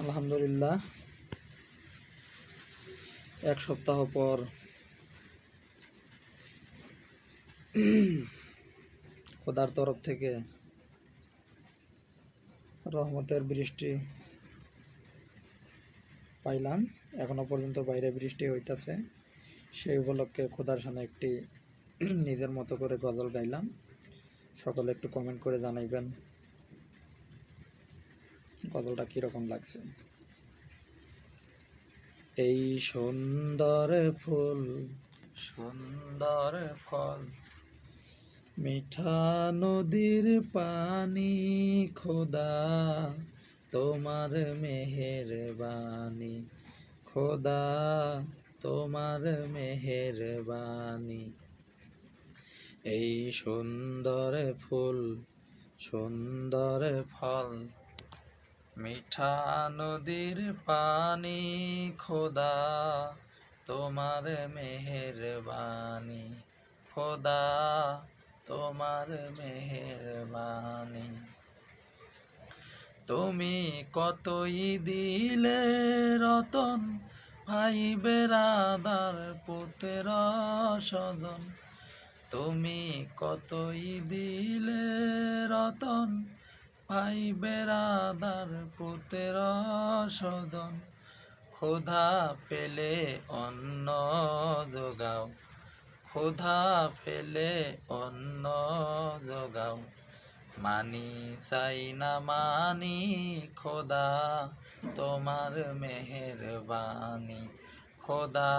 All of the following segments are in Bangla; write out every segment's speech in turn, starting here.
আলহামদুলিল্লাহ, এক সপ্তাহ পর খোদার তরফ থেকে রহমতের বৃষ্টি পাইলাম। এখনো পর্যন্ত বাইরে বৃষ্টি হইতাছে। সেই উপলক্ষে খোদার সামনে একটি নিজের মতো করে গজল গাইলাম। সকলে একটু কমেন্ট করে জানাইবেন গজলটা কীরকম লাগছে। এই সুন্দর ফুল, সুন্দর ফল, মিঠা নদীর পানি, খোদা তোমার মেহেরবানি, খোদা তোমার মেহেরবানি। এই সুন্দর ফুল, সুন্দর ফল, মিঠা নদীর পানি, খোদা তোমার মেহেরবানি, খোদা তোমার মেহেরবানি। তুমি কতই দিলে রতন, ভাই বেরাদার পুত্র স্বজন। তুমি কতই দিলে রতন, ভাই বেরাদার পুত্র স্বজন। ক্ষুধা পেলে অন্ন যোগাও, ক্ষুধা পেলে অন্ন যোগাও। মানি চাই না মানি, খোদা তোমার মেহেরবানি, খোদা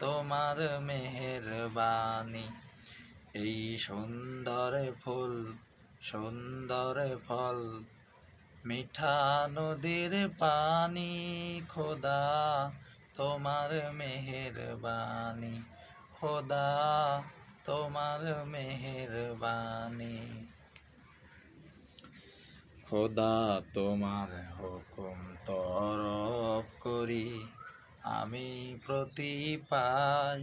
তোমার মেহেরবানি। এই সুন্দর ফুল, সুন্দর ফল, মিঠা নদীর পানি, খোদা তোমার মেহেরবানি, খোদা তোমার মেহেরবানি। খোদা তোমার হুকুম তরফ করি আমি প্রতি পাই,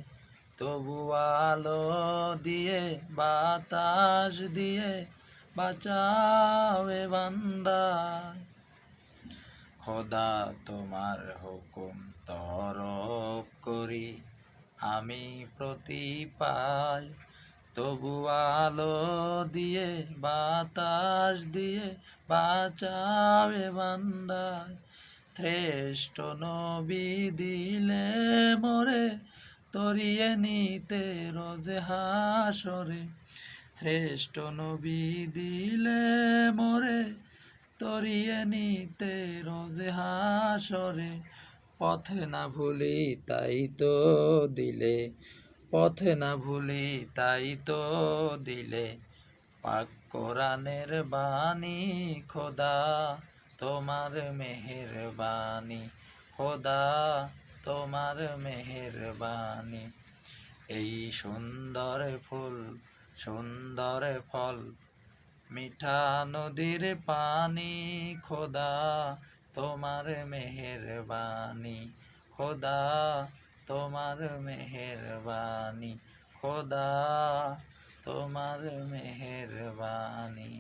তবু আলো দিয়ে বাতাস দিয়ে বাঁচাবে বান্দায়। খোদা তোমার হুকুম তরফ করি আমি প্রতি পাই, তবু আলো দিয়ে বাতাস দিয়ে বাঁচাবে বান্দায়। শ্রেষ্ঠ নবী দিলে মোরে তরিয়ে নিতে রোজ হাসরে, শ্রেষ্ঠ নবী দিলে মোরে তরিয়ে নিতে রোজ হাসরে। পথে না ভুলি তাই তো দিলে, পথে না ভুলি তাই তো দিলে, পাক কোরআনের বাণী, খোদা তোমার মেহেরবানি, খোদা তোমার মেহেরবানি। এই সুন্দর ফুল, সুন্দর ফল, মিঠা নদীর পানি, খোদা তোমার মেহেরবানি, খোদা তোমার মেহেরবানি, খোদা তোমার মেহেরবানি।